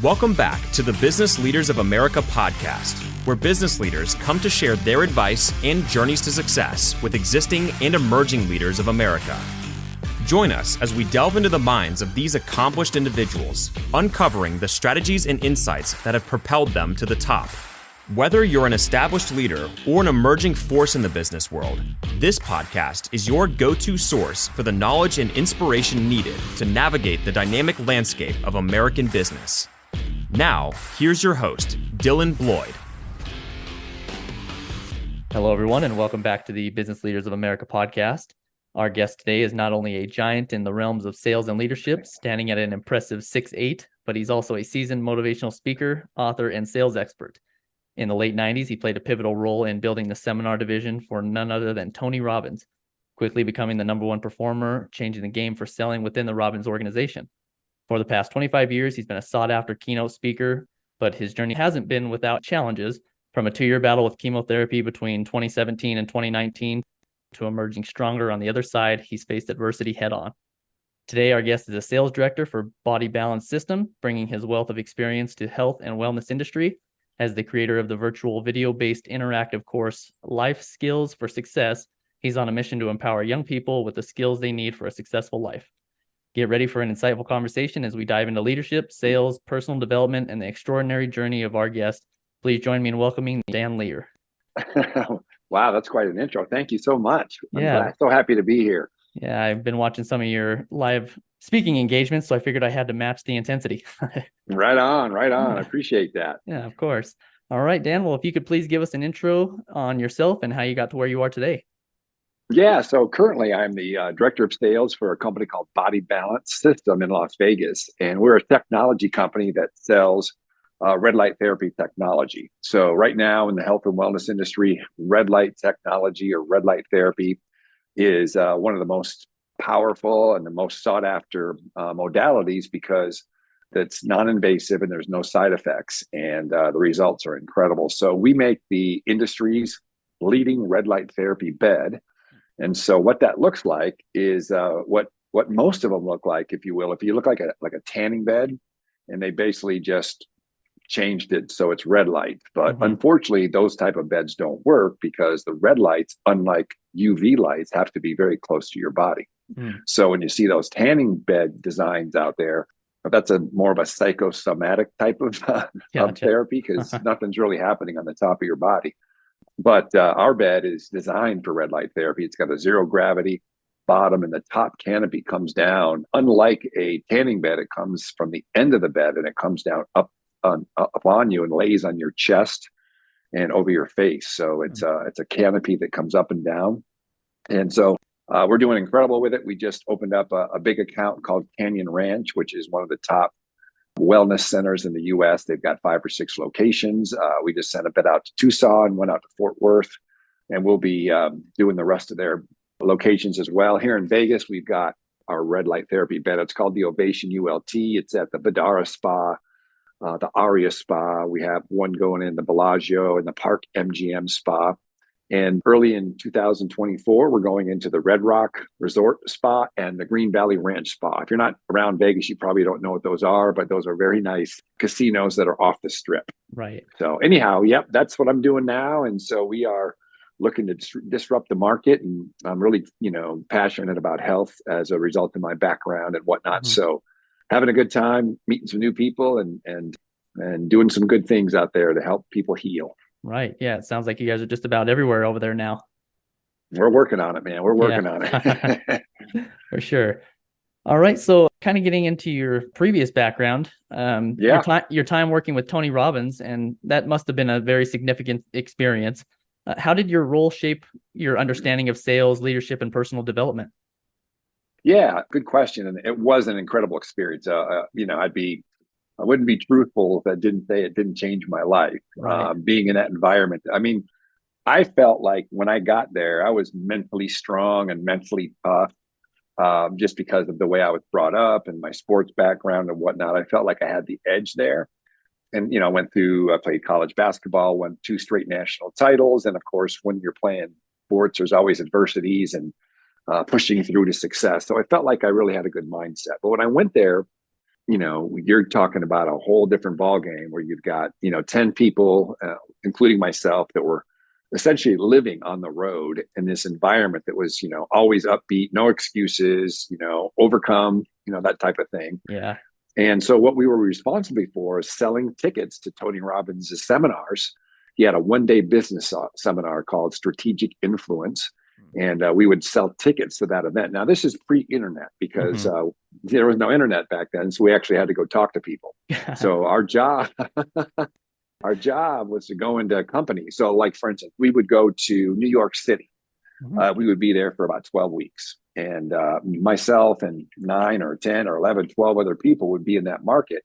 Welcome back to the Business Leaders of America podcast, where business leaders come to share their advice and journeys to success with existing and emerging leaders of America. Join us as we delve into the minds of these accomplished individuals, uncovering the strategies and insights that have propelled them to the top. Whether you're an established leader or an emerging force in the business world, this podcast is your go-to source for the knowledge and inspiration needed to navigate the dynamic landscape of American business. Now, here's your host, Dylan Bloyd. Hello, everyone, and welcome back to the Business Leaders of America podcast. Our guest today is not only a giant in the realms of sales and leadership, standing at an impressive 6'8", but he's also a seasoned motivational speaker, author, and sales expert. In the late 90s, he played a pivotal role in building the seminar division for none other than Tony Robbins, quickly becoming the number one performer, changing the game for selling within the Robbins organization. For the past 25 years, he's been a sought-after keynote speaker, but his journey hasn't been without challenges, from a 2-year battle with chemotherapy between 2017 and 2019 to emerging stronger on the other side. He's faced adversity head-on. Today, our guest is a sales director for Body Balance System, bringing his wealth of experience to health and wellness industry. As the creator of the virtual video-based interactive course, Life Skills for Success, he's on a mission to empower young people with the skills they need for a successful life. Get ready for an insightful conversation as we dive into leadership, sales, personal development, and the extraordinary journey of our guest. Please join me in welcoming Dan Lier. Wow, that's quite an intro. Thank you so much. I'm so happy to be here. Yeah, I've been watching some of your live speaking engagements, so I figured I had to match the intensity. Right on. I appreciate that. Yeah, of course. All right, Dan. Well, if you could please give us an intro on yourself and how you got to where you are today. Yeah, so currently I'm the director of sales for a company called Body Balance System in Las Vegas. And we're a technology company that sells red light therapy technology. So right now in the health and wellness industry, red light technology or red light therapy is one of the most powerful and the most sought after modalities because it's non-invasive and there's no side effects, and the results are incredible. So we make the industry's leading red light therapy bed. And so what that looks like is what most of them look like, if you will. If you look like a tanning bed, and they basically just changed it so it's red light. But unfortunately, those type of beds don't work because the red lights, unlike UV lights, have to be very close to your body. So when you see those tanning bed designs out there, that's more of a psychosomatic type of therapy because nothing's really happening on the top of your body. But our bed is designed for red light therapy. It's got a zero gravity bottom, and the top canopy comes down. Unlike a tanning bed, it comes from the end of the bed and it comes down up on you and lays on your chest and over your face. So it's a canopy that comes up and down. And so we're doing incredible with it. We just opened up a big account called Canyon Ranch, which is one of the top wellness centers in the U.S. They've got 5 or 6 locations. We just sent a bit out to Tucson, went out to Fort Worth, and we'll be doing the rest of their locations as well. Here in Vegas, we've got our red light therapy bed. It's called the Ovation ULT. It's at the Badara Spa, the Aria Spa. We have one going in the Bellagio and the Park MGM Spa. And early in 2024, we're going into the Red Rock Resort Spa and the Green Valley Ranch Spa. If you're not around Vegas, you probably don't know what those are, but those are very nice casinos that are off the strip. Right. So anyhow, yep, that's what I'm doing now. And so we are looking to disrupt the market. And I'm really, passionate about health as a result of my background and whatnot. So having a good time, meeting some new people and doing some good things out there to help people heal. Right. Yeah. It sounds like you guys are just about everywhere over there now. We're working on it, man. We're working on it. For sure. All right. So kind of getting into your previous background, your time working with Tony Robbins, and that must have been a very significant experience. How did your role shape your understanding of sales, leadership, and personal development? Yeah, good question. And it was an incredible experience. I wouldn't be truthful if I didn't say it didn't change my life. Right. Being in that environment. I mean, I felt like when I got there, I was mentally strong and mentally tough, just because of the way I was brought up and my sports background and whatnot. I felt like I had the edge there. And, I played college basketball, won 2 straight national titles. And of course, when you're playing sports, there's always adversities and pushing through to success. So I felt like I really had a good mindset. But when I went there, you're talking about a whole different ballgame where you've got, 10 people, including myself, that were essentially living on the road in this environment that was, always upbeat, no excuses, overcome, that type of thing. Yeah. And so what we were responsible for is selling tickets to Tony Robbins' seminars. He had a one-day business seminar called Strategic Influence. And we would sell tickets to that event. Now, this is pre-internet because there was no internet back then. So we actually had to go talk to people. So our job was to go into companies. So like, for instance, we would go to New York City. We would be there for about 12 weeks. And myself and 9 or 10 or 11, 12 other people would be in that market.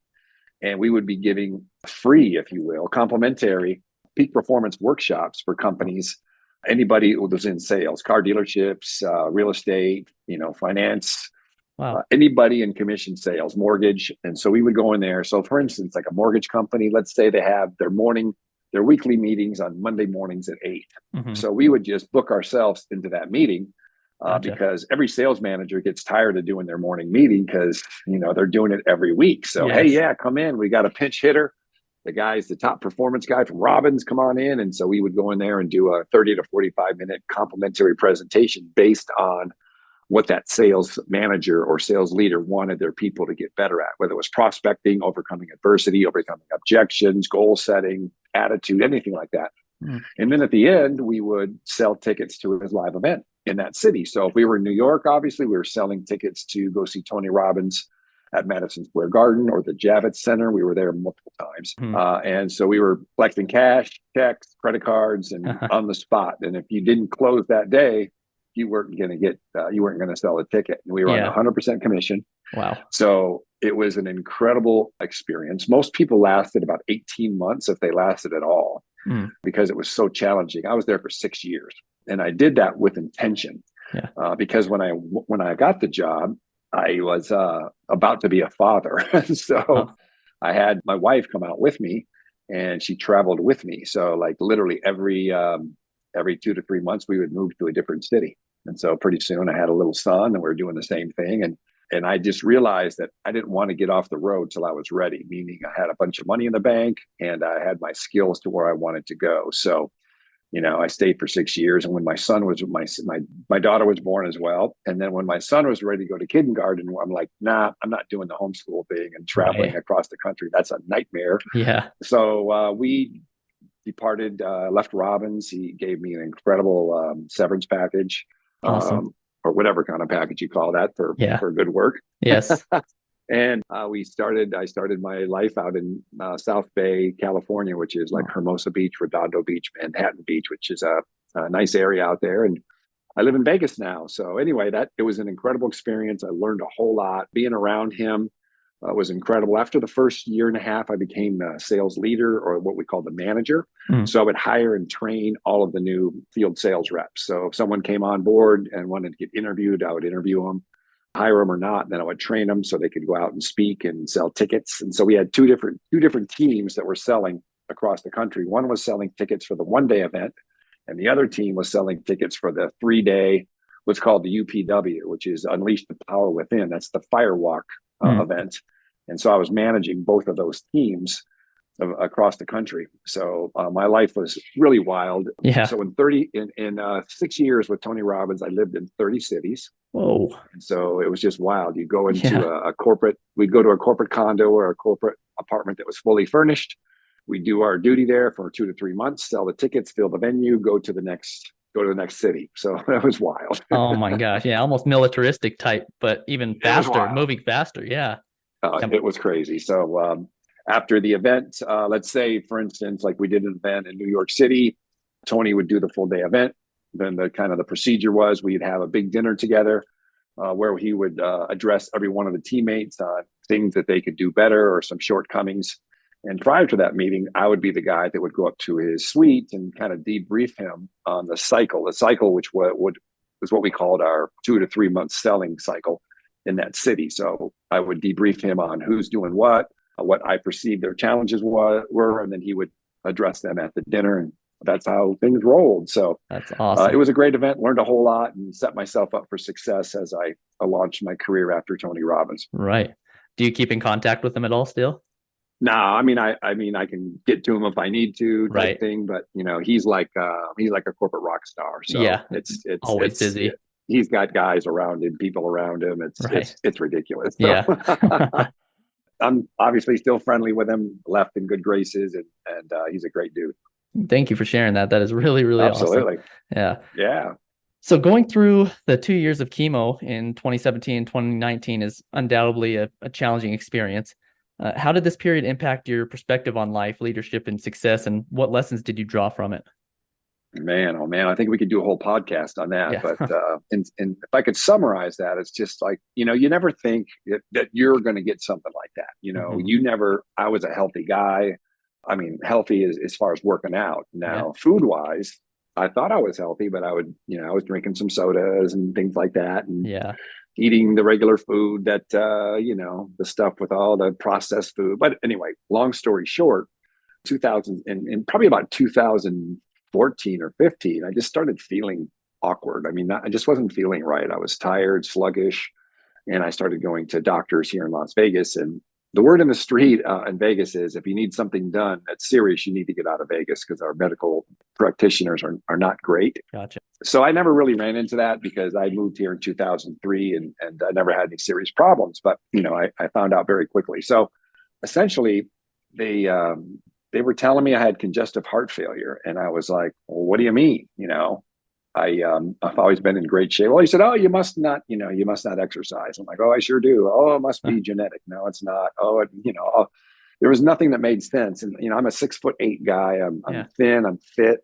And we would be giving free, if you will, complimentary peak performance workshops for companies. Anybody who was in sales, car dealerships, real estate, finance, anybody in commission sales, mortgage. And so we would go in there. So for instance, like a mortgage company, let's say they have their weekly meetings on Monday mornings at 8. So we would just book ourselves into that meeting because every sales manager gets tired of doing their morning meeting because, they're doing it every week. So, hey, yeah, come in. We got a pinch hitter. The guy's the top performance guy from Robbins, come on in. And so we would go in there and do a 30 to 45 minute complimentary presentation based on what that sales manager or sales leader wanted their people to get better at, whether it was prospecting, overcoming adversity, overcoming objections, goal setting, attitude, anything like that. And then at the end, we would sell tickets to his live event in that city. So if we were in New York, obviously we were selling tickets to go see Tony Robbins at Madison Square Garden or the Javits Center. We were there multiple times. And so we were collecting cash, checks, credit cards, and on the spot. And if you didn't close that day, you weren't going to sell a ticket. And we were on 100% commission. Wow. So it was an incredible experience. Most people lasted about 18 months, if they lasted at all, because it was so challenging. I was there for 6 years and I did that with intention because when I got the job, I was about to be a father. So I had my wife come out with me and she traveled with me. So like literally every 2 to 3 months, we would move to a different city. And so pretty soon I had a little son and we were doing the same thing. And I just realized that I didn't want to get off the road till I was ready, meaning I had a bunch of money in the bank and I had my skills to where I wanted to go. So I stayed for 6 years. And when my son was, my daughter was born as well. And then when my son was ready to go to kindergarten, I'm like, nah, I'm not doing the homeschool thing and traveling across the country. That's a nightmare. Yeah. So we departed, left Robbins. He gave me an incredible severance package, Awesome. Or whatever kind of package you call that for good work. Yes. And I started my life out in South Bay, California, which is like Hermosa Beach, Redondo Beach, Manhattan Beach, which is a nice area out there. And I live in Vegas now. So anyway, it was an incredible experience. I learned a whole lot. Being around him was incredible. After the first year and a half, I became the sales leader, or what we call the manager. So I would hire and train all of the new field sales reps. So if someone came on board and wanted to get interviewed, I would interview them, hire them or not, and then I would train them so they could go out and speak and sell tickets. And so we had two different teams that were selling across the country. One was selling tickets for the one-day event, and the other team was selling tickets for the 3-day, what's called the UPW, which is Unleash the Power Within. That's the Firewalk event. And so I was managing both of those teams across the country. So my life was really wild. Yeah. So in 6 years with Tony Robbins, I lived in 30 cities. Whoa. And so it was just wild. You go into we'd go to a corporate condo or a corporate apartment that was fully furnished. We do our duty there for 2 to 3 months, sell the tickets, fill the venue, go to the next city. So that was wild. Oh my gosh. Yeah. Almost militaristic type, but even faster, moving faster. Yeah. It was crazy. So after the event, let's say, for instance, like we did an event in New York City, Tony would do the full day event. Then the procedure was we'd have a big dinner together where he would address every one of the teammates on things that they could do better or some shortcomings. And prior to that meeting, I would be the guy that would go up to his suite and kind of debrief him on the cycle, which was what we called our 2 to 3 month selling cycle in that city. So I would debrief him on who's doing what I perceived their challenges were, and then he would address them at the dinner. And that's how things rolled. So that's awesome. It was a great event, learned a whole lot, and set myself up for success as I launched my career after Tony Robbins. Right. Do you keep in contact with him at all still? No, I mean, I can get to him if I need to, type Right. thing. But he's like a corporate rock star. So Yeah. Always busy. he's got guys around him, people around him. Right. It's ridiculous. So Yeah. I'm obviously still friendly with him, left in good graces, and he's a great dude. Thank you for sharing that. That is really, really Absolutely. awesome. Yeah. Yeah. So going through the 2 years of chemo in 2017 and 2019 is undoubtedly a challenging experience. How did this period impact your perspective on life, leadership, and success, and what lessons did you draw from it? Man, oh man, I think we could do a whole podcast on that. Yeah. But and if I could summarize that, it's just like, you never think that you're going to get something like that. You never, I was a healthy guy. I mean, healthy as far as working out. Now, food wise, I thought I was healthy, but I was drinking some sodas and things like that. And Yeah. eating the regular food that, the stuff with all the processed food. But anyway, long story short, 2000 and probably about 2014 or 15, I just started feeling awkward. I mean, I just wasn't feeling right. I was tired, sluggish, and I started going to doctors here in Las Vegas. And the word in the street in Vegas is if you need something done that's serious, you need to get out of Vegas because our medical practitioners are not great. Gotcha. So I never really ran into that because I moved here in 2003 and I never had any serious problems. But, I found out very quickly. So essentially, they were telling me I had congestive heart failure. And I was like, well, what do you mean? I've always been in great shape. Well, he said, oh, you must not exercise. I'm like, oh, I sure do. Oh, it must be genetic. No, it's not. There was nothing that made sense. And, I'm a 6'8" guy. I'm thin, I'm fit,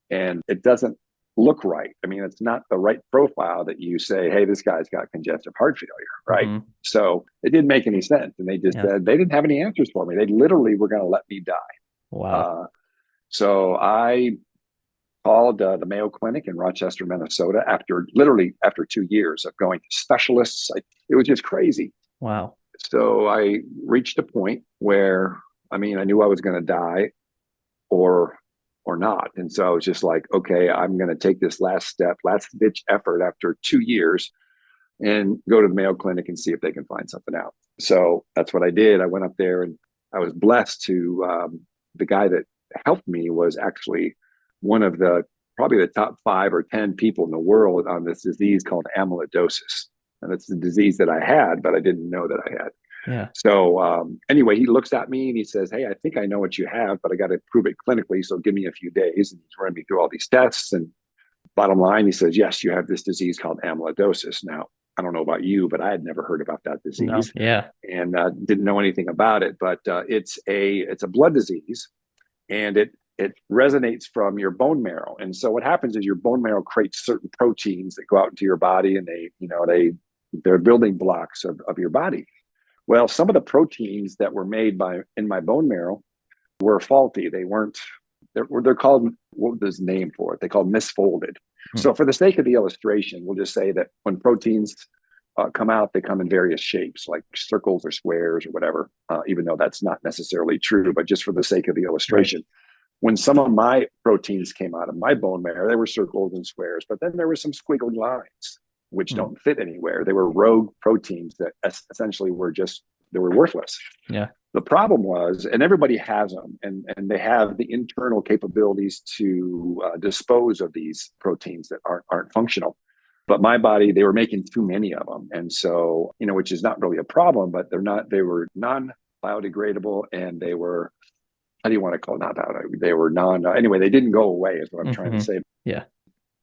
and it doesn't look right. I mean, it's not the right profile that you say, hey, this guy's got congestive heart failure. Right. Mm-hmm. So it didn't make any sense. And they just said, they didn't have any answers for me. They literally were going to let me die. Wow. So I called the Mayo Clinic in Rochester, Minnesota, after 2 years of going to specialists. It was just crazy. Wow. So I reached a point where, I knew I was going to die or not. And so I was just like, okay, I'm going to take this last ditch effort after 2 years and go to the Mayo Clinic and see if they can find something out. So that's what I did. I went up there and I was blessed to, the guy that helped me was actually one of probably the top 5 or 10 people in the world on this disease called amyloidosis. And it's the disease that I had, but I didn't know that I had. Yeah. So anyway, he looks at me and he says, hey, I think I know what you have, but I got to prove it clinically. So give me a few days. And he's running me through all these tests. And bottom line, he says, yes, you have this disease called amyloidosis. Now, I don't know about you, but I had never heard about that disease. No. Yeah. And didn't know anything about it. But it's a blood disease, and it resonates from your bone marrow. And so what happens is your bone marrow creates certain proteins that go out into your body, and they're building blocks of your body. Well, some of the proteins that were made in my bone marrow were faulty. They're called, what was the name for it? They called misfolded. Mm-hmm. So for the sake of the illustration, we'll just say that when proteins come out, they come in various shapes, like circles or squares or whatever, even though that's not necessarily true, but just for the sake of the illustration. Right. When some of my proteins came out of my bone marrow, they were circles and squares, but then there were some squiggly lines, which don't fit anywhere. They were rogue proteins that essentially they were worthless. Yeah. The problem was, and everybody has them, and they have the internal capabilities to dispose of these proteins that aren't functional. But my body, they were making too many of them. And so, which is not really a problem, but they were non-biodegradable, and they were, how do you want to call it? Not biodegradable. They were anyway, they didn't go away is what I'm trying to say. Yeah.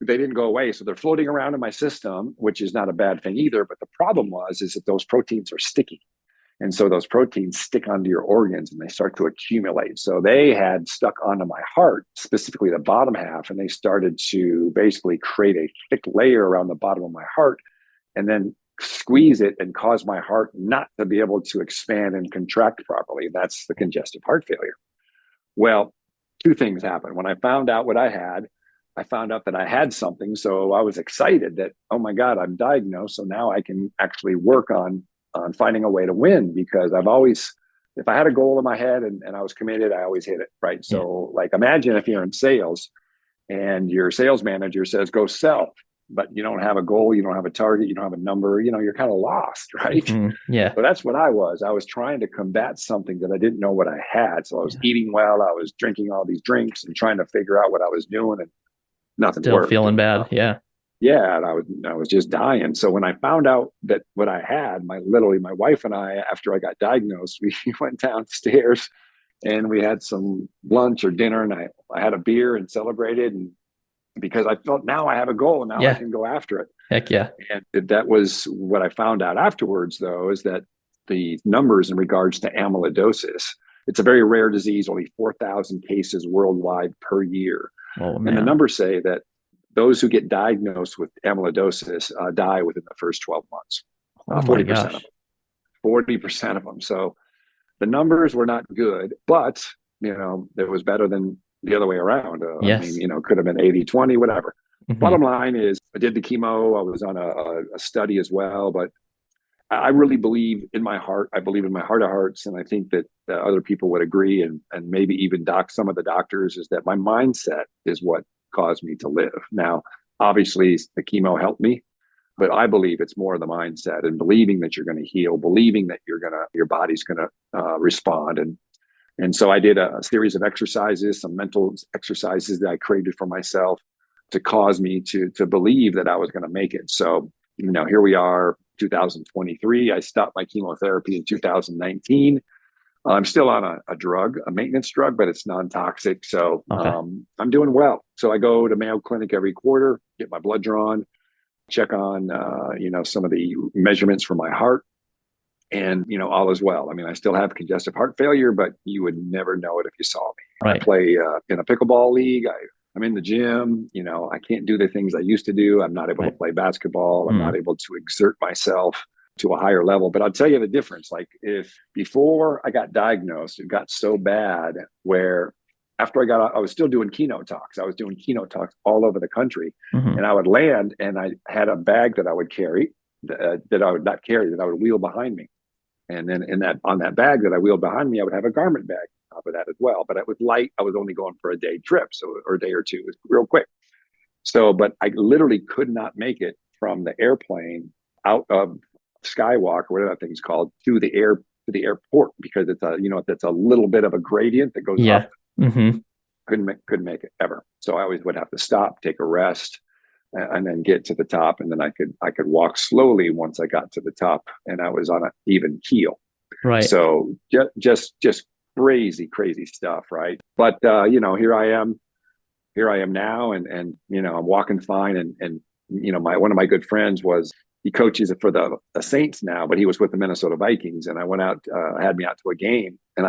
They didn't go away. So they're floating around in my system, which is not a bad thing either. But the problem is that those proteins are sticky. And so those proteins stick onto your organs and they start to accumulate. So they had stuck onto my heart, specifically the bottom half, and they started to basically create a thick layer around the bottom of my heart and then squeeze it and cause my heart not to be able to expand and contract properly. That's the congestive heart failure. Well, 2 things happened. When I found out what I found out that I had something. So I was excited that, oh my God, I'm diagnosed. So now I can actually work on finding a way to win, because I've always, if I had a goal in my head and I was committed, I always hit it. Right. So like, imagine if you're in sales and your sales manager says, go sell. but you don't have a goal, you don't have a target, you don't have a number, you're kind of lost, right? Yeah. So that's what I was. I was trying to combat something that I didn't know what I had. So I was eating well, I was drinking all these drinks and trying to figure out what I was doing, and nothing Still worked. feeling bad. Yeah. Yeah, and I was just dying. So when I found out that what I had, my wife and I, after I got diagnosed, we went downstairs and we had some lunch or dinner, and I had a beer and celebrated, and because I felt now I have a goal and now I can go after it. Heck yeah. And that was what I found out afterwards, though, is that the numbers in regards to amyloidosis, it's a very rare disease, only 4,000 cases worldwide per year. Oh, man. And the numbers say that those who get diagnosed with amyloidosis die within the first 12 months. 40% of them. 40% of them. So the numbers were not good, but, it was better than the other way around. Yes. I mean, could have been 80-20, whatever. Bottom line is I did the chemo. I was on a study as well, but I really believe in my heart. I believe in my heart of hearts. And I think that other people would agree. And maybe even some of the doctors, is that my mindset is what caused me to live. Now, obviously the chemo helped me, but I believe it's more the mindset and believing that you're going to heal, believing that your body's going to respond. And so I did a series of exercises, some mental exercises that I created for myself to cause me to believe that I was going to make it. So, here we are, 2023. I stopped my chemotherapy in 2019. I'm still on a drug, a maintenance drug, but it's non-toxic. So I'm doing well. So I go to Mayo Clinic every quarter, get my blood drawn, check on, some of the measurements for my heart. And, all is well. I mean, I still have congestive heart failure, but you would never know it if you saw me. Right. I play in a pickleball league. I'm in the gym. I can't do the things I used to do. I'm not able to play basketball. I'm not able to exert myself to a higher level. But I'll tell you the difference. Like, if before I got diagnosed, it got so bad where after I was still doing keynote talks. I was doing keynote talks all over the country. And I would land and I had a bag that I would carry that I would not carry, that I would wheel behind me. And then on that bag that I wheeled behind me, I would have a garment bag on top of that as well. But it was light. I was only going for a day trip, or a day or two. It was real quick. So, but I literally could not make it from the airplane out of Skywalk, or whatever that thing's called, to the airport, because it's that's a little bit of a gradient that goes up. Couldn't make it ever. So I always would have to stop, take a rest, and then get to the top, and then I could walk slowly once I got to the top, and I was on an even keel. Right. So just crazy stuff, right? But here I am now, and I'm walking fine, and one of my good friends he coaches for the Saints now, but he was with the Minnesota Vikings, and I went out, had me out to a game, and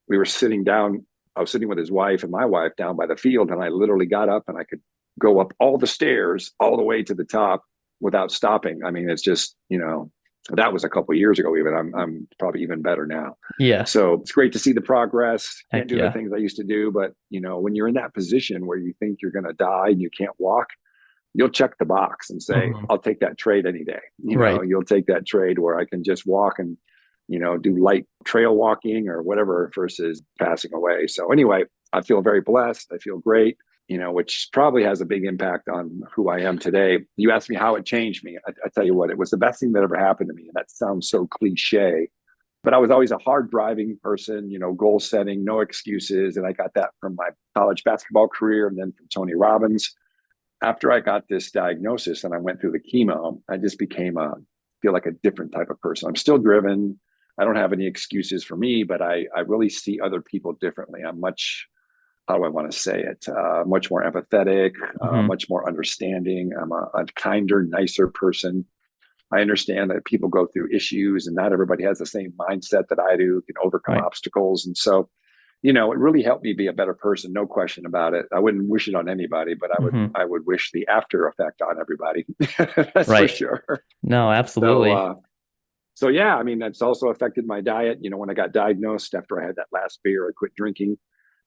we were sitting down. I was sitting with his wife and my wife down by the field, and I literally got up and I could go up all the stairs all the way to the top without stopping. I mean, it's just, that was a couple of years ago. Even I'm probably even better now. Yeah. So it's great to see the progress. Can't do yeah. the things I used to do, but when you're in that position where you think you're going to die and you can't walk, you'll check the box and say, I'll take that trade any day. You'll take that trade where I can just walk and, do light trail walking or whatever versus passing away. So anyway, I feel very blessed. I feel great, which probably has a big impact on who I am today. You asked me how it changed me. I tell you what, it was the best thing that ever happened to me. And that sounds so cliche, but I was always a hard driving person, goal setting, no excuses. And I got that from my college basketball career and then from Tony Robbins. After I got this diagnosis and I went through the chemo, I just feel like a different type of person. I'm still driven. I don't have any excuses for me, but I really see other people differently. I'm much, how do I want to say it? Much more empathetic, much more understanding. I'm a kinder, nicer person. I understand that people go through issues and not everybody has the same mindset that I do, can overcome obstacles. And so, it really helped me be a better person. No question about it. I wouldn't wish it on anybody, but I would wish the after effect on everybody. That's for sure. No, absolutely. So yeah, I mean, that's also affected my diet. When I got diagnosed, after I had that last beer, I quit drinking.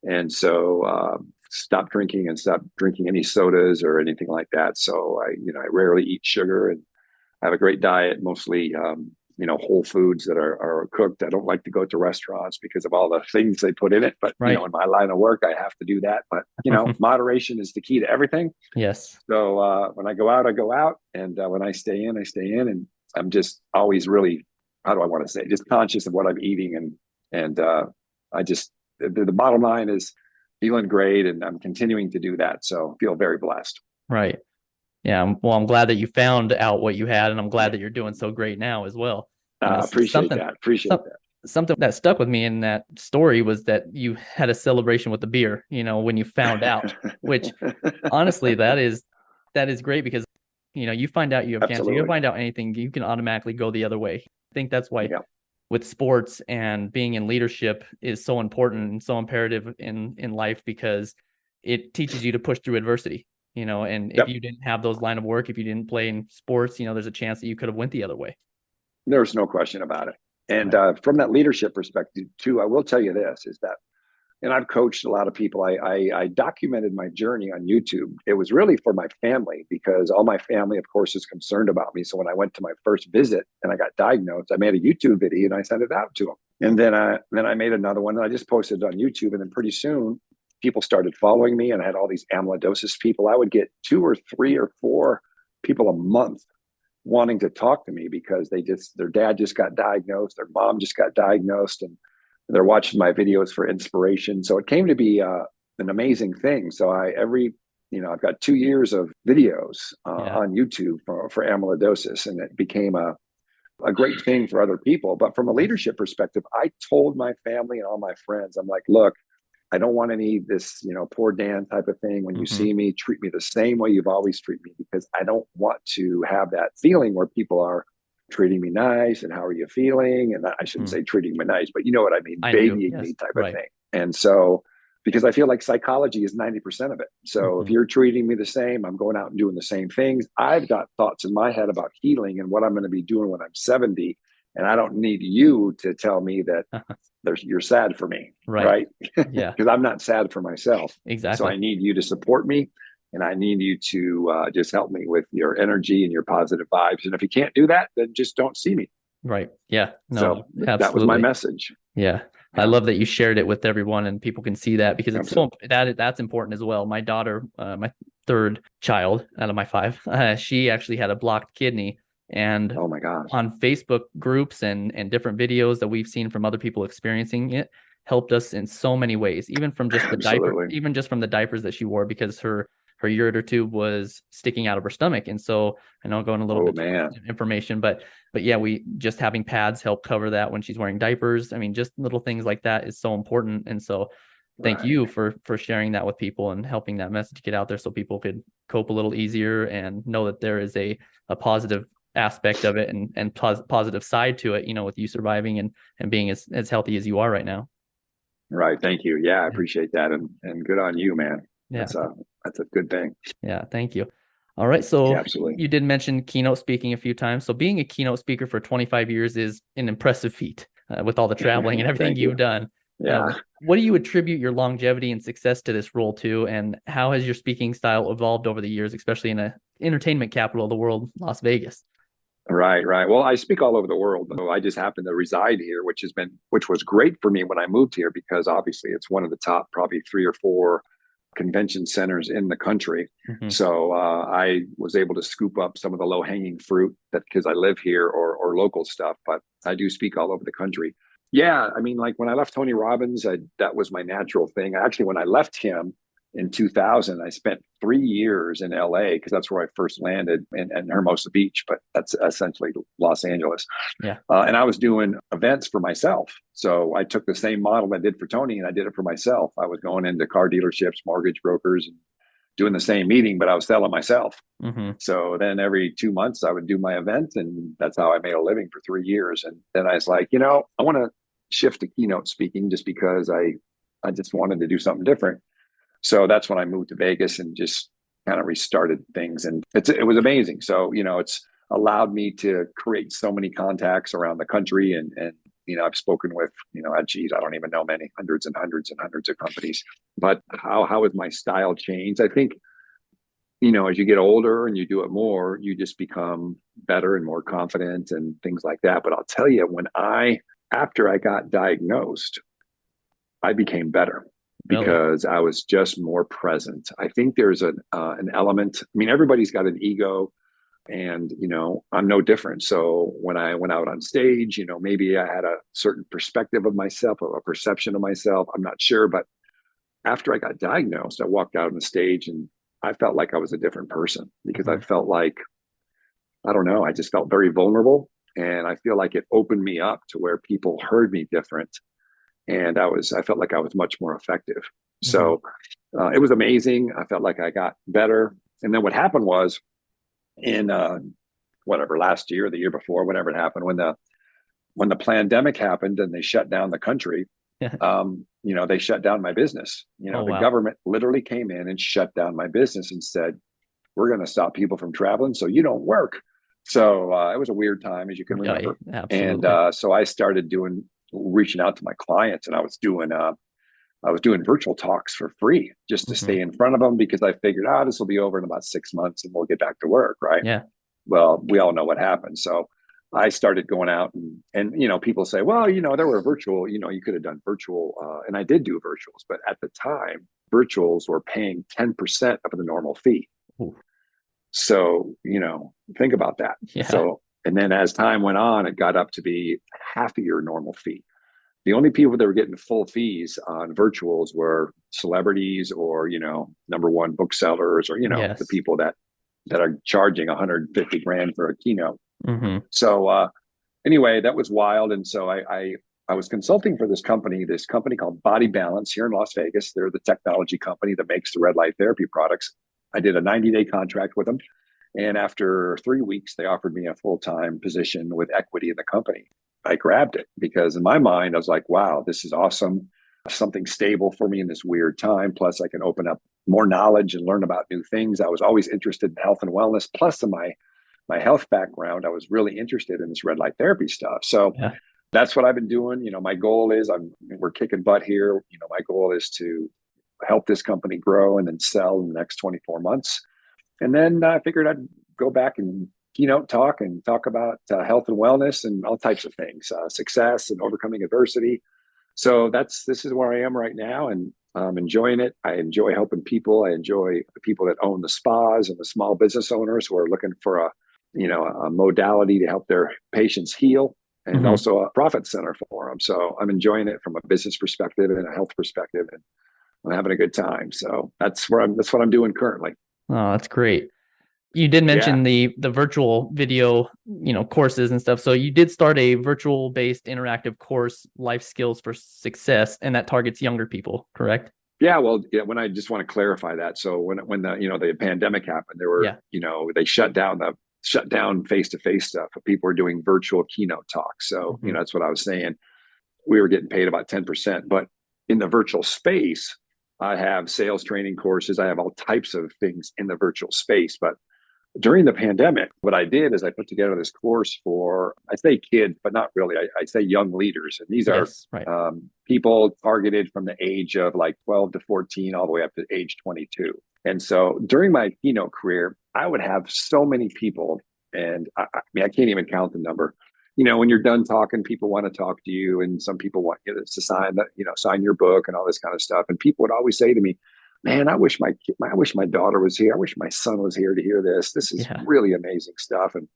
And so stopped drinking and stopped drinking any sodas or anything like that. So I rarely eat sugar and I have a great diet, mostly whole foods that are cooked. I don't like to go to restaurants because of all the things they put in it. But, Right. in my line of work, I have to do that. But, moderation is the key to everything. Yes. So when I go out, I go out. And when I stay in, I stay in. And I'm just always really, how do I want to say, just conscious of what I'm eating. And I just, the bottom line is feeling great. And I'm continuing to do that. So I feel very blessed. Right. Yeah. Well, I'm glad that you found out what you had, and I'm glad that you're doing so great now as well. Appreciate that. Something that stuck with me in that story was that you had a celebration with the beer, when you found out, which honestly, that is great because, you find out you have cancer, you find out anything, you can automatically go the other way. I think that's why with sports and being in leadership is so important and so imperative in life, because it teaches you to push through adversity, and if you didn't have those line of work, if you didn't play in sports, there's a chance that you could have went the other way. There's no question about it. And from that leadership perspective too, I will tell you this is that, and I've coached a lot of people. I documented my journey on YouTube. It was really for my family because all my family, of course, is concerned about me. So when I went to my first visit and I got diagnosed, I made a YouTube video and I sent it out to them. And then I made another one and I just posted it on YouTube. And then pretty soon people started following me, and I had all these amyloidosis people. I would get 2 or 3 or 4 people a month wanting to talk to me because their dad just got diagnosed, their mom just got diagnosed, and they're watching my videos for inspiration. So it came to be an amazing thing. So I've got 2 years of videos on YouTube for amyloidosis, and it became a great thing for other people. But from a leadership perspective, I told my family and all my friends, I'm like, look, I don't want any this, poor Dan type of thing. When you see me, treat me the same way you've always treated me, because I don't want to have that feeling where people are treating me nice and how are you feeling? And I shouldn't say treating me nice, but you know what I mean? Babying me type of thing. And so, because I feel like psychology is 90% of it. So if you're treating me the same, I'm going out and doing the same things. I've got thoughts in my head about healing and what I'm going to be doing when I'm 70. And I don't need you to tell me that you're sad for me, right? Yeah. Because I'm not sad for myself. Exactly. So I need you to support me, and I need you to just help me with your energy and your positive vibes. And if you can't do that, then just don't see me. Right. Yeah. No, so absolutely. That was my message. Yeah. I love that you shared it with everyone and people can see that, because it's that's important as well. My daughter, my third child out of my 5, she actually had a blocked kidney. And oh my gosh, on Facebook groups and different videos that we've seen from other people experiencing it, helped us in so many ways, even from just the diapers that she wore, because her ureter tube was sticking out of her stomach. And so I know I'm going a little bit of information, but yeah, we just having pads help cover that when she's wearing diapers. I mean, just little things like that is so important. And so thank you for sharing that with people and helping that message get out there so people could cope a little easier and know that there is a positive aspect of it and positive side to it, with you surviving and being as healthy as you are right now. Right. Thank you. Yeah, I appreciate that. And good on you, man. Yeah. That's a good thing. Yeah. Thank you. All right. So absolutely. You did mention keynote speaking a few times. So being a keynote speaker for 25 years is an impressive feat with all the traveling and everything you've done. Yeah. What do you attribute your longevity and success to this role to? And how has your speaking style evolved over the years, especially in an entertainment capital of the world, Las Vegas? Right. Well, I speak all over the world. I just happen to reside here, which was great for me when I moved here, because obviously it's one of the top probably 3 or 4 convention centers in the country. So I was able to scoop up some of the low-hanging fruit because I live here or local stuff, but I do speak all over the country. Yeah, I mean, like when I left Tony Robbins, that was my natural thing. Actually, when I left him in 2000, I spent 3 years in LA because that's where I first landed in Hermosa Beach, but that's essentially Los Angeles. Yeah. And I was doing events for myself. So I took the same model I did for Tony and I did it for myself. I was going into car dealerships, mortgage brokers, and doing the same meeting, but I was selling myself. So then every 2 months I would do my event, and that's how I made a living for 3 years. And then I was like, I want to shift to keynote speaking just because I just wanted to do something different. So that's when I moved to Vegas and just kind of restarted things. And it was amazing. So, it's allowed me to create so many contacts around the country. And I've spoken with, I don't even know many, hundreds and hundreds and hundreds of companies. But how has my style changed? I think as you get older and you do it more, you just become better and more confident and things like that. But I'll tell you, after I got diagnosed, I became better because I was just more present. I think there's an element. I mean, everybody's got an ego, and I'm no different. So when I went out on stage, maybe I had a certain perspective of myself, or a perception of myself. I'm not sure, but after I got diagnosed, I walked out on the stage and I felt like I was a different person, because I felt like, I don't know, I just felt very vulnerable. And I feel like it opened me up to where people heard me different. And I felt like I was much more effective. So it was amazing. I felt like I got better. And then what happened was in last year, the year before, whenever it happened, when the pandemic happened and they shut down the country, they shut down my business. The government literally came in and shut down my business and said, we're going to stop people from traveling, so you don't work. So it was a weird time, as you can remember. Absolutely. And so I started reaching out to my clients, and I was doing virtual talks for free just to stay in front of them, because I figured, this will be over in about 6 months and we'll get back to work. Right. Yeah. Well, we all know what happened. So I started going out and people say, well, there were virtual, you could have done virtual. And I did do virtuals, but at the time, virtuals were paying 10% of the normal fee. Ooh. So, think about that. Yeah. So, and then as time went on, it got up to be half of your normal fee. The only people that were getting full fees on virtuals were celebrities, or, number one booksellers, or, the people that are charging 150 grand for a keynote. So anyway, that was wild. And so I was consulting for this company called Body Balance here in Las Vegas. They're the technology company that makes the red light therapy products. I did a 90-day contract with them. And after 3 weeks, they offered me a full-time position with equity in the company. I grabbed it because in my mind, I was like, wow, this is awesome. Something stable for me in this weird time. Plus, I can open up more knowledge and learn about new things. I was always interested in health and wellness. Plus, in my health background, I was really interested in this red light therapy stuff. So that's what I've been doing. My goal is we're kicking butt here. My goal is to help this company grow and then sell in the next 24 months. And then I figured I'd go back and keynote talk about health and wellness and all types of things, success and overcoming adversity. So this is where I am right now, and I'm enjoying it. I enjoy helping people. I enjoy the people that own the spas and the small business owners who are looking for a modality to help their patients heal, and also a profit center for them. So I'm enjoying it from a business perspective and a health perspective, and I'm having a good time. So that's what I'm doing currently. Oh, that's great. You did mention the virtual video, courses and stuff. So you did start a virtual based interactive course, Life Skills for Success, and that targets younger people, correct? Yeah. Well, when I just want to clarify that. So when the pandemic happened, there were, they shut down face-to-face stuff, but people were doing virtual keynote talks. So, that's what I was saying. We were getting paid about 10%, but in the virtual space, I have sales training courses. I have all types of things in the virtual space. But during the pandemic, what I did is I put together this course for, I say kids, but not really. I say young leaders. And these are people targeted from the age of like 12 to 14 all the way up to age 22. And so during my keynote career, I would have so many people, and I can't even count the number. When you're done talking, people want to talk to you, and some people want you to sign your book and all this kind of stuff. And people would always say to me, man, I wish my daughter was here. I wish my son was here to hear this. This is really amazing stuff. And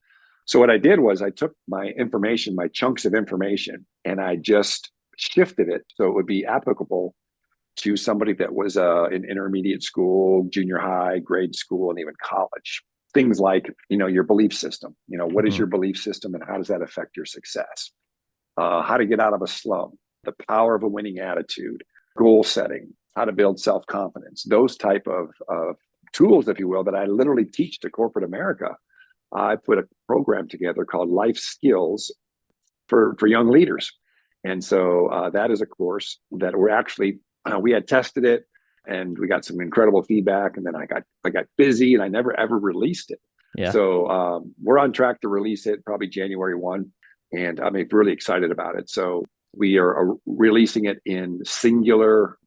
so what I did was I took my information, my chunks of information, and I just shifted it so it would be applicable to somebody that was in intermediate school, junior high, grade school, and even college. Things like, your belief system. What is your belief system and how does that affect your success? How to get out of a slump, the power of a winning attitude, goal setting, how to build self-confidence, those type of tools, if you will, that I literally teach to corporate America. I put a program together called Life Skills for young leaders. And so that is a course that we're actually, we had tested it, and we got some incredible feedback. And then I got busy and I never ever released it. Yeah. So we're on track to release it probably January 1. And I'm really excited about it. So we are releasing it in singular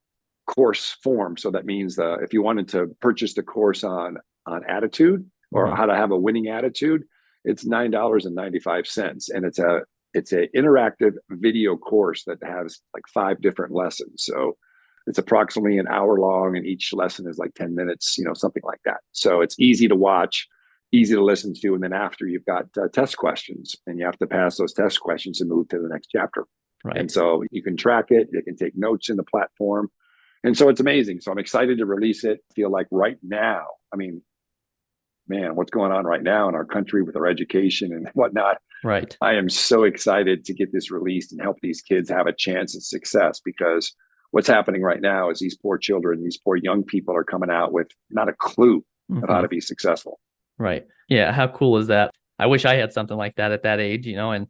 course form. So that means if you wanted to purchase the course on on attitude or Mhm. how to have a winning attitude, it's $9.95. And it's a interactive video course that has like 5 different lessons. So it's approximately an hour long, and each lesson is like 10 minutes, something like that. So it's easy to watch, easy to listen to. And then after, you've got test questions, and you have to pass those test questions and move to the next chapter. Right. And so you can track it, you can take notes in the platform. And so it's amazing. So I'm excited to release it. I feel like right now, I mean, man, what's going on right now in our country with our education and whatnot. Right. I am so excited to get this released and help these kids have a chance at success, because what's happening right now is these poor children, these poor young people are coming out with not a clue of how to be successful. Right. Yeah. How cool is that? I wish I had something like that at that age, and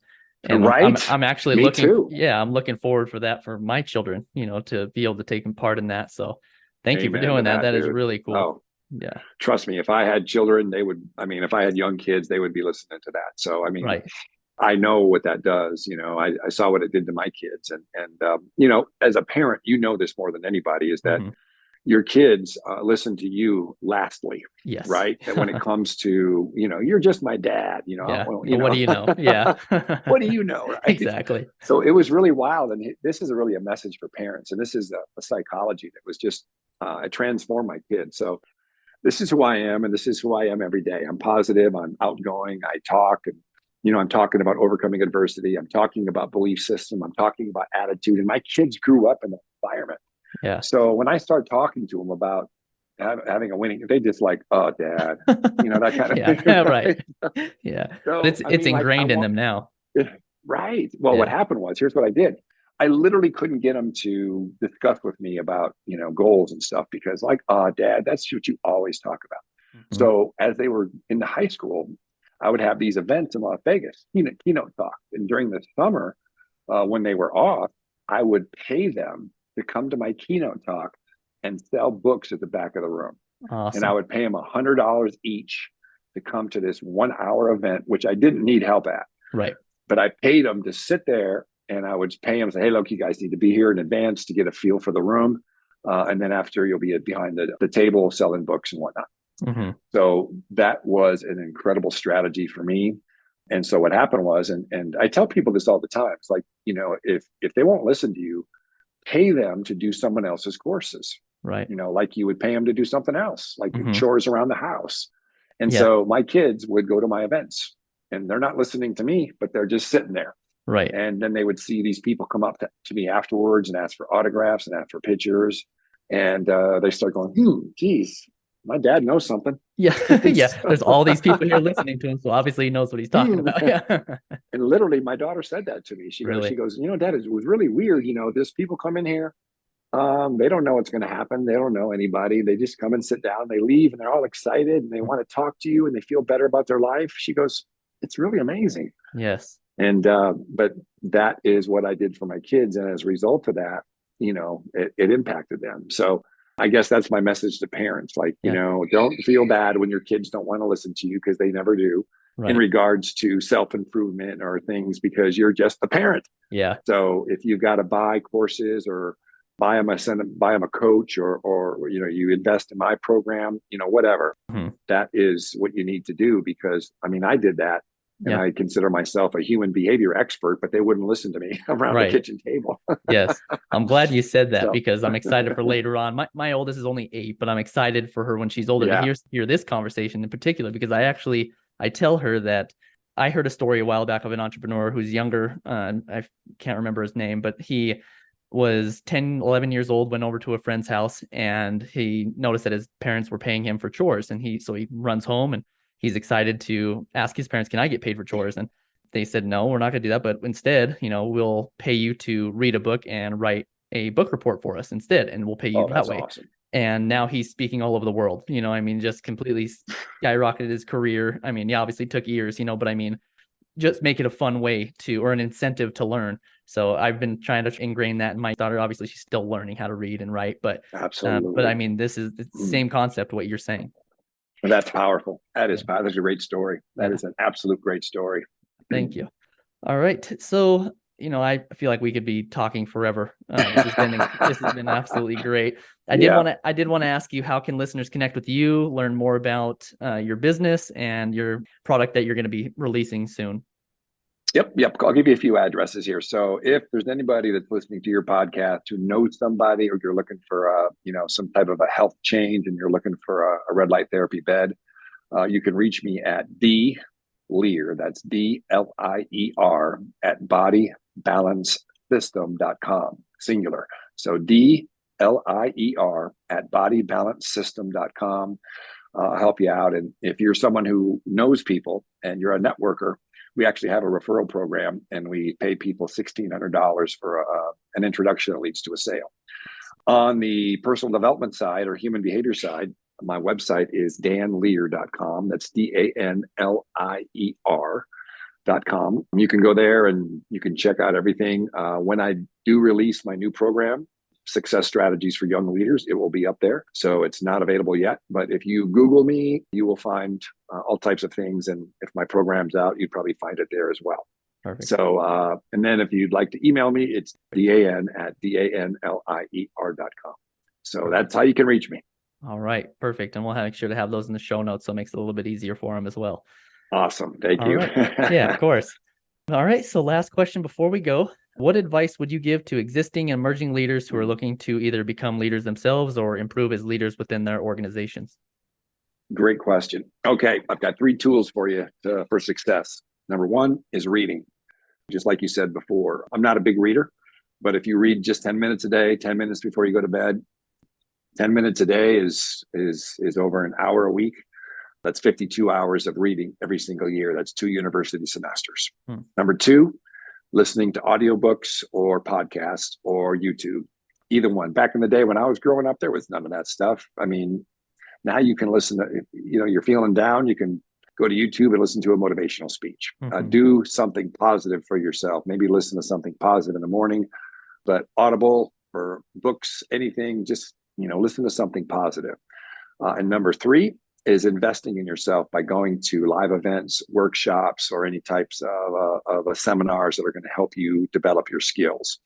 Right. I'm actually Me looking, too. I'm looking forward for that for my children, to be able to take part in that. So thank you for Amen doing to that. That is dude. really cool. Oh, Yeah. trust me, if I had children, if I had young kids, they would be listening to that. So, Right. I know what that does. I saw what it did to my kids. And as a parent, this more than anybody, is that your kids listen to you lastly. Yes. Right. That when it comes to, you're just my dad, Yeah. well, What do you know? Yeah. What do you know? Right. Exactly. So it was really wild. And this is really a message for parents. And this is a psychology that was just, it transformed my kids. So this is who I am, and this is who I am every day. I'm positive, I'm outgoing, I talk, and I'm talking about overcoming adversity. I'm talking about belief system. I'm talking about attitude. And my kids grew up in that environment. Yeah. So when I start talking to them about having a winning, they just like, oh, dad, that kind of Yeah. thing. Right. Yeah. So, But it's ingrained in them now. Right. Well, what happened was, here's what I did. I literally couldn't get them to discuss with me about, goals and stuff, because like, dad, that's what you always talk about. So as they were in the high school, I would have these events in Las Vegas, keynote talk. And during the summer, when they were off, I would pay them to come to my keynote talk and sell books at the back of the room. Awesome. And I would pay them $100 each to come to this 1-hour event, which I didn't need help at. Right. But I paid them to sit there, and I would pay them, say, hey, look, you guys need to be here in advance to get a feel for the room. And then after, you'll be behind the table selling books and whatnot. So that was an incredible strategy for me. And so what happened was, and I tell people this all the time, it's like, if they won't listen to you, pay them to do someone else's courses. Right. Like you would pay them to do something else, like chores around the house. And Yeah. so my kids would go to my events, and they're not listening to me, but they're just sitting there. Right. And then they would see these people come up to me afterwards and ask for autographs and ask for pictures. And they start going, geez, my dad knows something. Yeah. Yeah. There's all these people here listening to him. So obviously he knows what he's talking about. Yeah. And literally my daughter said that to me. She goes, Dad, it was really weird. There's people come in here. They don't know what's going to happen. They don't know anybody. They just come and sit down. They leave and they're all excited and they want to talk to you and they feel better about their life. She goes, it's really amazing. Yes. And, but that is what I did for my kids. And as a result of that, it impacted them. So I guess that's my message to parents. Like, don't feel bad when your kids don't want to listen to you, because they never do, in regards to self-improvement or things, because you're just a parent. Yeah. So if you've got to buy courses or buy them a coach, or you invest in my program, whatever, that is what you need to do. Because I did that. And I consider myself a human behavior expert, but they wouldn't listen to me around the kitchen table. Yes. I'm glad you said that, because I'm excited for later on. My oldest is only 8, but I'm excited for her when she's older to hear this conversation in particular, because I tell her that I heard a story a while back of an entrepreneur who's younger. I can't remember his name, but he was 10, 11 years old, went over to a friend's house, and he noticed that his parents were paying him for chores. And so he runs home and he's excited to ask his parents, can I get paid for chores? And they said, no, we're not going to do that. But instead, we'll pay you to read a book and write a book report for us instead. And we'll pay you that way. Awesome. And now he's speaking all over the world, just completely skyrocketed his career. Obviously took years, but just make it a fun way or an incentive to learn. So I've been trying to ingrain that in my daughter. Obviously she's still learning how to read and write, but absolutely. But this is the same concept, what you're saying. That's powerful. That's a great story. That is an absolute great story. Thank you. All right. So I feel like we could be talking forever. This has been absolutely great. I did want to ask you, how can listeners connect with you, learn more about your business and your product that you're going to be releasing soon? Yep. I'll give you a few addresses here. So if there's anybody that's listening to your podcast who knows somebody, or you're looking for some type of a health change and you're looking for a red light therapy bed, you can reach me at D Lier, that's DLIER, at bodybalancesystem.com, singular. So DLIER at bodybalancesystem.com. I'll help you out. And if you're someone who knows people and you're a networker, we actually have a referral program, and we pay people $1,600 for an introduction that leads to a sale. On the personal development side or human behavior side, my website is danlier.com. That's DANLIER.com. You can go there and you can check out everything. When I do release my new program, Success Strategies for Young Leaders, it will be up there. So it's not available yet, but if you Google me, you will find all types of things. And if my program's out, you'd probably find it there as well. Perfect. So, and then if you'd like to email me, it's dan@danlier.com. So that's how you can reach me. All right. Perfect. And we'll make sure to have those in the show notes, so it makes it a little bit easier for them as well. Awesome. Thank you. Right. Yeah, of course. All right. So last question before we go. What advice would you give to existing and emerging leaders who are looking to either become leaders themselves or improve as leaders within their organizations? Great question. Okay. I've got 3 tools for you for success. Number 1 is reading. Just like you said before, I'm not a big reader, but if you read just 10 minutes a day, 10 minutes before you go to bed, 10 minutes a day is over an hour a week. That's 52 hours of reading every single year. That's 2 university semesters. Number 2, listening to audiobooks or podcasts or YouTube, either one. Back in the day when I was growing up, there was none of that stuff. I mean, now you can listen to, you're feeling down, you can go to YouTube and listen to a motivational speech. Do something positive for yourself. Maybe listen to something positive in the morning, but Audible or books, anything, just listen to something positive. And number 3 is investing in yourself by going to live events, workshops, or any types of seminars that are going to help you develop your skills.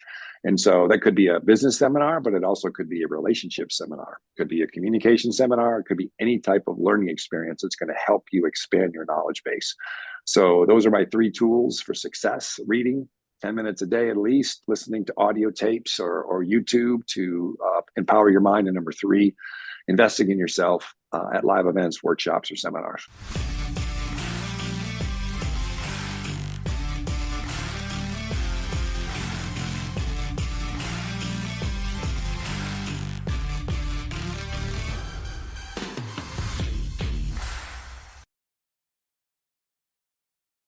And so that could be a business seminar, but it also could be a relationship seminar. It could be a communication seminar. It could be any type of learning experience that's going to help you expand your knowledge base. So those are my 3 tools for success: reading 10 minutes a day at least, listening to audio tapes or YouTube to empower your mind. And number 3, investing in yourself at live events, workshops, or seminars.